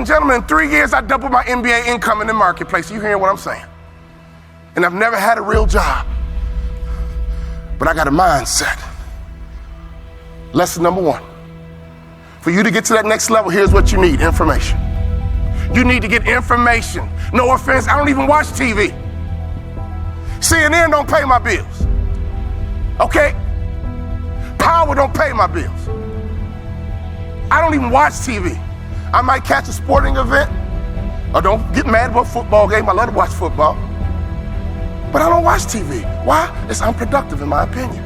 and gentlemen, in 3 years, I doubled my MBA income in the marketplace. You hearing what I'm saying? And I've never had a real job, but I got a mindset. Lesson number 1. For you to get to that next level, here's what you need: information. You need to get information. No offense, I don't even watch TV. CNN don't pay my bills. Okay? Power don't pay my bills. I don't even watch TV. I might catch a sporting event, or don't get mad about a football game. I love to watch football. But I don't watch TV. Why? It's unproductive in my opinion.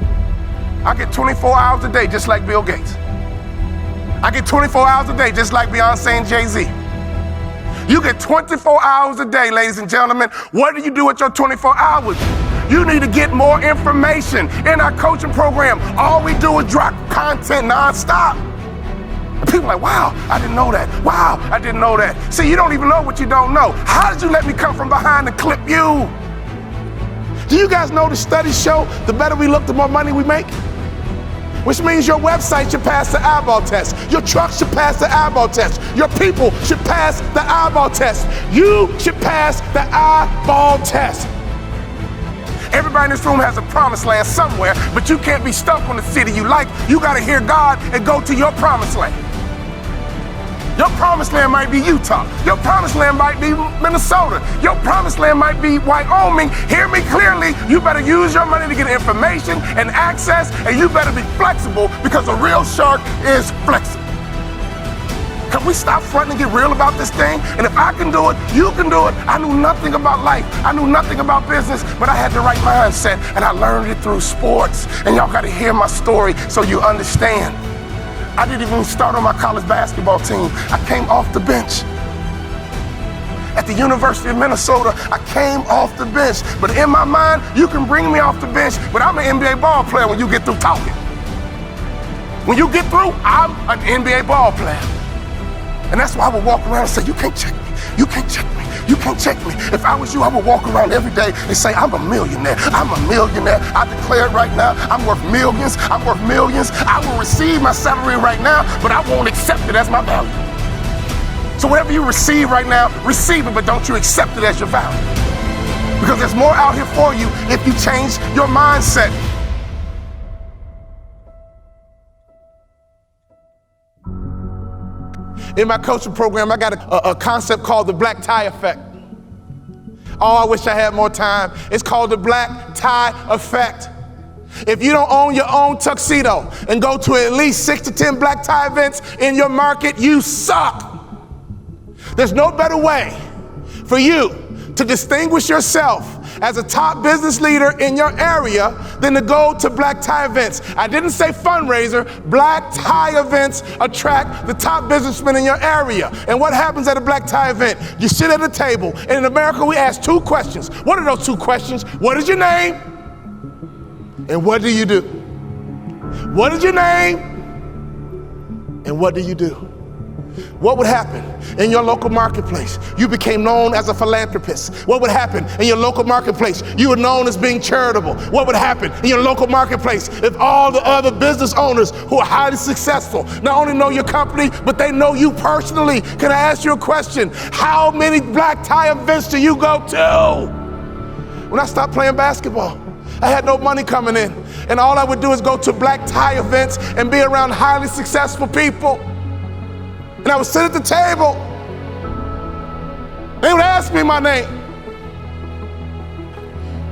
I get 24 hours a day just like Bill Gates. I get 24 hours a day just like Beyonce and Jay-Z. You get 24 hours a day, ladies and gentlemen. What do you do with your 24 hours? You need to get more information. In our coaching program, all we do is drop content nonstop. And people are like, wow, I didn't know that. Wow, I didn't know that. See, you don't even know what you don't know. How did you let me come from behind and clip you? Do you guys know the studies show the better we look, the more money we make? Which means your website should pass the eyeball test. Your truck should pass the eyeball test. Your people should pass the eyeball test. You should pass the eyeball test. Everybody in this room has a promised land somewhere, but you can't be stuck on the city you like. You gotta hear God and go to your promised land. Your promised land might be Utah. Your promised land might be Minnesota. Your promised land might be Wyoming. Hear me clearly. You better use your money to get information and access, and you better be flexible, because a real shark is flexible. Can we stop fronting and get real about this thing? And if I can do it, you can do it. I knew nothing about life. I knew nothing about business, but I had the right mindset, and I learned it through sports. And y'all gotta hear my story so you understand. I didn't even start on my college basketball team. I came off the bench. At the University of Minnesota, I came off the bench. But in my mind, you can bring me off the bench, but I'm an NBA ball player when you get through talking. When you get through, I'm an NBA ball player. And that's why I would walk around and say, you can't check me, you can't check me, you can't check me. If I was you, I would walk around every day and say, I'm a millionaire, I'm a millionaire. I declare it right now, I'm worth millions, I'm worth millions. I will receive my salary right now, but I won't accept it as my value. So whatever you receive right now, receive it, but don't you accept it as your value. Because there's more out here for you if you change your mindset. In my coaching program, I got a concept called the black tie effect. Oh, I wish I had more time. It's called the black tie effect. If you don't own your own tuxedo and go to at least 6 to 10 black tie events in your market, you suck. There's no better way for you to distinguish yourself as a top business leader in your area than to go to black tie events. I didn't say fundraiser. Black tie events attract the top businessmen in your area. And what happens at a black tie event? You sit at a table, and in America we ask 2 questions. What are those 2 questions? What is your name? And what do you do? What is your name? And what do you do? What would happen in your local marketplace? You became known as a philanthropist. What would happen in your local marketplace? You were known as being charitable. What would happen in your local marketplace if all the other business owners who are highly successful not only know your company, but they know you personally? Can I ask you a question? How many black tie events do you go to? When I stopped playing basketball, I had no money coming in, and all I would do is go to black tie events and be around highly successful people. And I would sit at the table. They would ask me my name.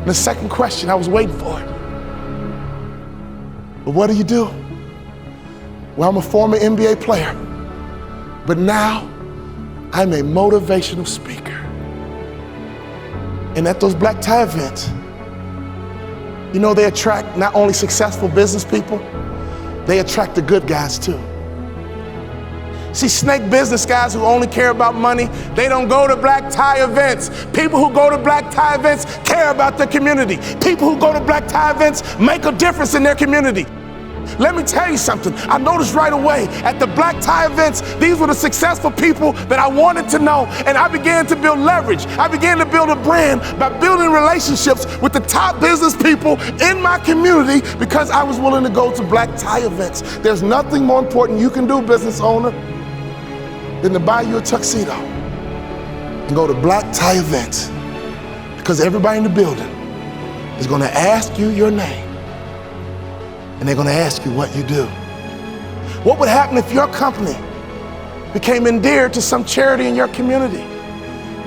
And the second question, I was waiting for it. But what do you do? Well, I'm a former NBA player, but now I'm a motivational speaker. And at those black tie events, you know, they attract not only successful business people, they attract the good guys too. See, snake business guys who only care about money, they don't go to black tie events. People who go to black tie events care about their community. People who go to black tie events make a difference in their community. Let me tell you something. I noticed right away at the black tie events, these were the successful people that I wanted to know, and I began to build leverage. I began to build a brand by building relationships with the top business people in my community because I was willing to go to black tie events. There's nothing more important you can do, business owner, than to buy you a tuxedo and go to black tie events, because everybody in the building is going to ask you your name and they're going to ask you what you do. What would happen if your company became endeared to some charity in your community?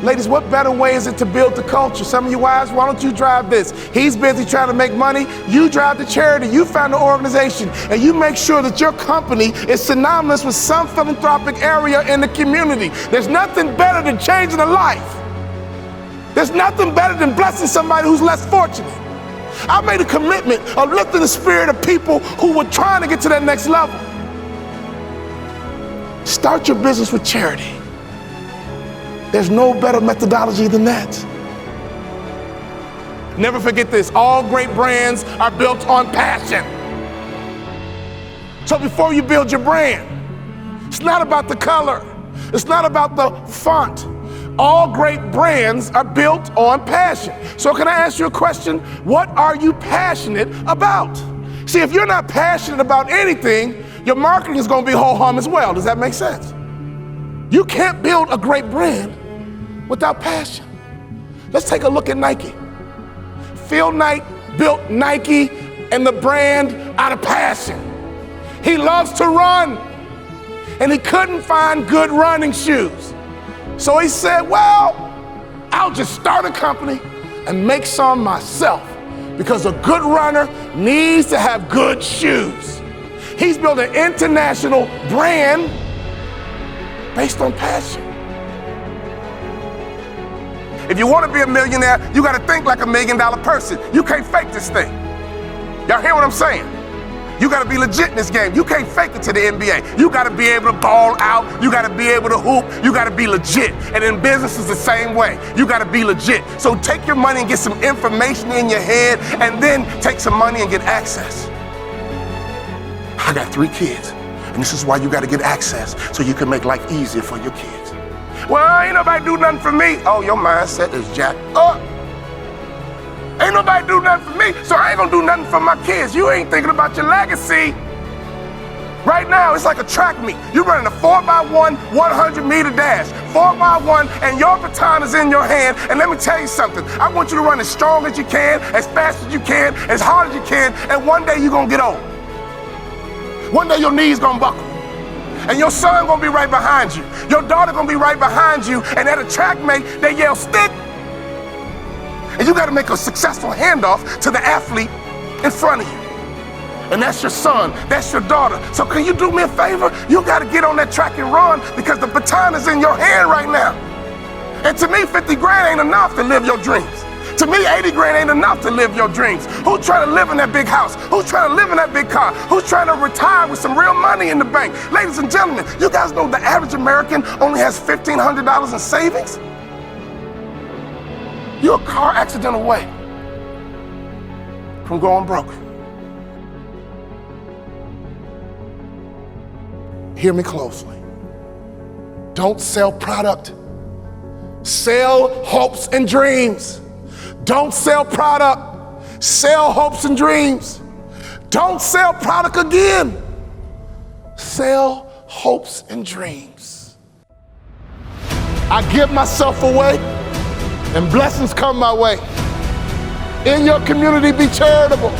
Ladies, what better way is it to build the culture? Some of you wives, why don't you drive this? He's busy trying to make money. You drive the charity. You found the organization, and you make sure that your company is synonymous with some philanthropic area in the community. There's nothing better than changing a life. There's nothing better than blessing somebody who's less fortunate. I made a commitment of lifting the spirit of people who were trying to get to that next level. Start your business with charity. There's no better methodology than that. Never forget this, all great brands are built on passion. So before you build your brand, it's not about the color, it's not about the font. All great brands are built on passion. So can I ask you a question? What are you passionate about? See, if you're not passionate about anything, your marketing is going to be ho-hum as well. Does that make sense? You can't build a great brand without passion. Let's take a look at Nike. Phil Knight built Nike and the brand out of passion. He loves to run, and he couldn't find good running shoes. So he said, well, I'll just start a company and make some myself, because a good runner needs to have good shoes. He's built an international brand based on passion. If you want to be a millionaire, you got to think like $1 million person. You can't fake this thing. Y'all hear what I'm saying? You got to be legit in this game. You can't fake it to the NBA. You got to be able to ball out. You got to be able to hoop. You got to be legit. And in business is the same way. You got to be legit. So take your money and get some information in your head, and then take some money and get access. I got 3 kids, and this is why you got to get access, so you can make life easier for your kids. Well, ain't nobody do nothing for me. Oh, your mindset is jacked up. Ain't nobody do nothing for me, so I ain't gonna do nothing for my kids. You ain't thinking about your legacy. Right now, it's like a track meet. You're running a 4x1, 100-meter dash. 4x1, and your baton is in your hand. And let me tell you something. I want you to run as strong as you can, as fast as you can, as hard as you can, and one day you're gonna get old. One day your knees gonna buckle. And your son gonna be right behind you. Your daughter gonna be right behind you, and at a track meet, they yell, stick. And you got to make a successful handoff to the athlete in front of you. And that's your son, that's your daughter. So can you do me a favor? You got to get on that track and run, because the baton is in your hand right now. And to me, 50 grand ain't enough to live your dreams. To me, 80 grand ain't enough to live your dreams. Who's trying to live in that big house? Who's trying to live in that big car? Who's trying to retire with some real money in the bank? Ladies and gentlemen, you guys know the average American only has $1,500 in savings? You're a car accident away from going broke. Hear me closely. Don't sell product. Sell hopes and dreams. Don't sell product. Sell hopes and dreams. Don't sell product again. Sell hopes and dreams. I give myself away, and blessings come my way. In your community, be charitable.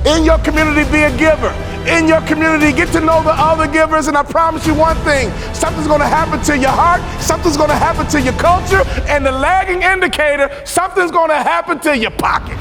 In your community, be a giver. In your community, get to know the other givers, and I promise you one thing, something's gonna happen to your heart, something's gonna happen to your culture, and the lagging indicator, something's gonna happen to your pocket.